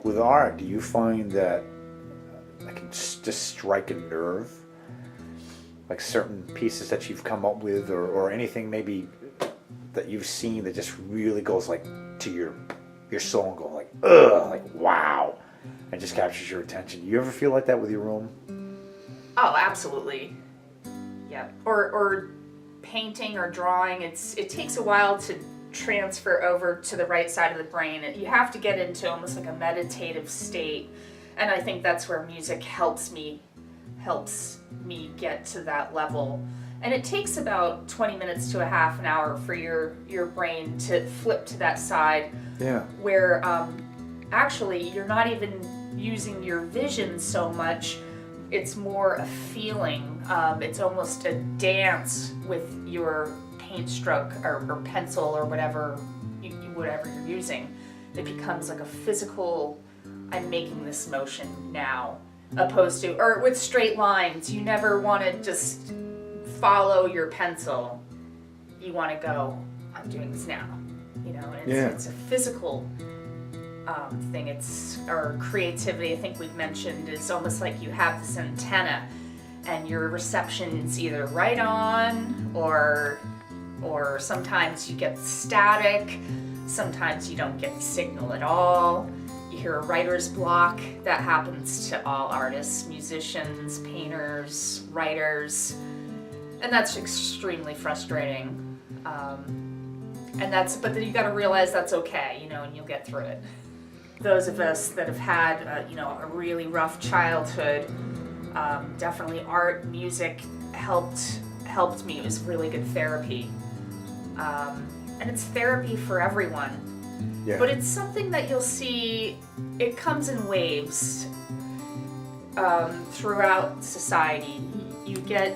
with art, do you find that I can just strike a nerve? Like certain pieces that you've come up with, or anything maybe that you've seen that just really goes like to your soul and go like, ugh, like wow, and just captures your attention. You ever feel like that with your room? Oh, absolutely. Yeah. Or painting or drawing. It takes a while to transfer over to the right side of the brain. You have to get into almost like a meditative state, and I think that's where music helps me get to that level. And it takes about 20 minutes to a half an hour for your brain to flip to that side. Yeah. Where actually you're not even using your vision so much. It's more a feeling. It's almost a dance with your paint stroke or pencil or whatever you're using. It becomes like a physical, I'm making this motion now, opposed to, or with straight lines, you never want to just follow your pencil. You want to go, I'm doing this now, and it's a physical thing. Or creativity, I think we've mentioned, is almost like you have this antenna and your reception's either right on or sometimes you get static, sometimes you don't get the signal at all. You hear a writer's block. That happens to all artists, musicians, painters, writers, and that's extremely frustrating. But then you got to realize that's okay, and you'll get through it. Those of us that have had, a really rough childhood, definitely art, music helped me. It was really good therapy, and it's therapy for everyone. Yeah. But it's something that you'll see. It comes in waves throughout society. You get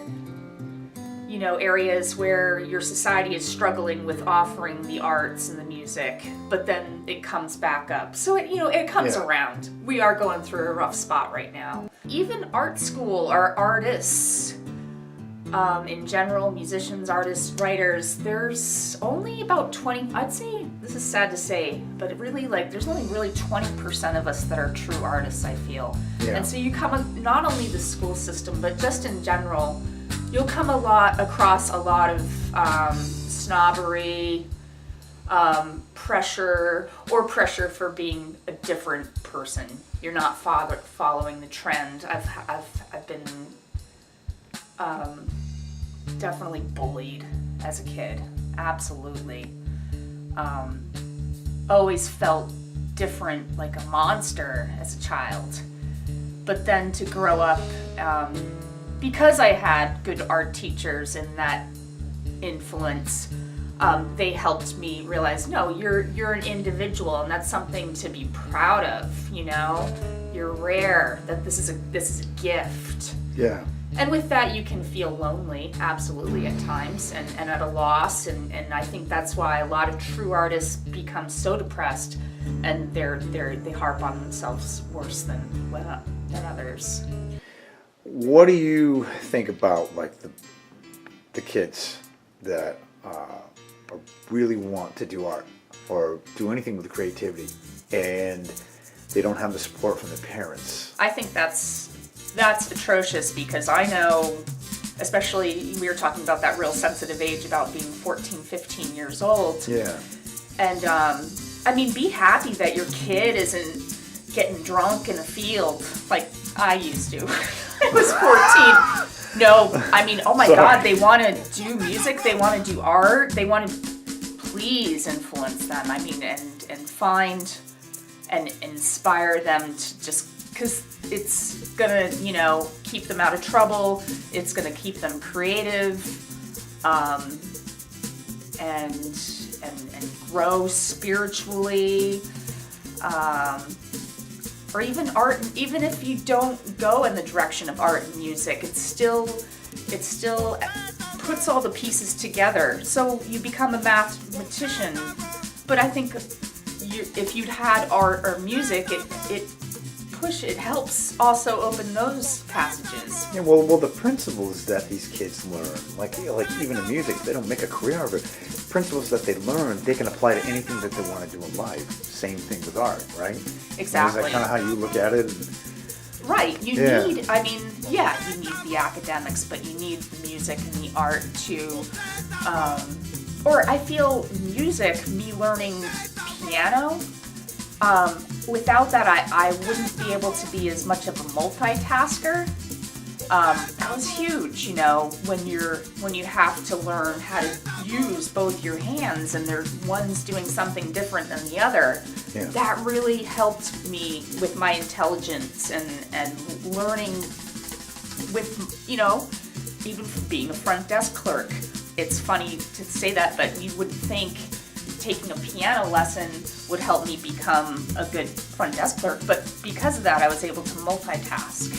areas where your society is struggling with offering the arts and the music, but then it comes back up. So it comes around. We are going through a rough spot right now. Even art school or artists, in general, musicians, artists, writers, there's only about 20, I'd say, this is sad to say, but there's only really 20% of us that are true artists, I feel. Yeah. And so you come, not only the school system, but just in general, you'll come across a lot of snobbery, pressure for being a different person. You're not following the trend. I've been definitely bullied as a kid. Absolutely. Always felt different, like a monster as a child. But then to grow up, because I had good art teachers and that influence, they helped me realize, no, you're an individual, and that's something to be proud of. You're rare. That this is a gift. Yeah. And with that, you can feel lonely, absolutely, at times, and at a loss. And I think that's why a lot of true artists become so depressed, and they harp on themselves worse than others. What do you think about like the kids that really want to do art or do anything with creativity, and they don't have the support from their parents? I think that's atrocious, because I know, especially we were talking about that real sensitive age about being 14, 15 years old. Yeah. And be happy that your kid isn't getting drunk in a field like I used to. I was 14. No, oh my God, they want to do music, they want to do art, they want to please influence them. And find and inspire them to just, because it's gonna, keep them out of trouble. It's gonna keep them creative, and grow spiritually. Or even art, even if you don't go in the direction of art and music, it still puts all the pieces together. So you become a mathematician. But I think if you'd had art or music, it it helps also open those passages. Yeah, well, the principles that these kids learn, like even in music, if they don't make a career of it, principles that they learn, they can apply to anything that they want to do in life. Same thing with art, right? Exactly. Is that kind of how you look at it? Right. You Yeah. need, you need the academics, but you need the music and the art to, or I feel music, me learning piano, without that I wouldn't be able to be as much of a multitasker. That was huge, you know, when you have to learn how to use both your hands and there's one's doing something different than the other. Yeah. That really helped me with my intelligence and learning with, you know, even from being a front desk clerk. It's funny to say that, but you would think taking a piano lesson would help me become a good front desk clerk, but because of that I was able to multitask.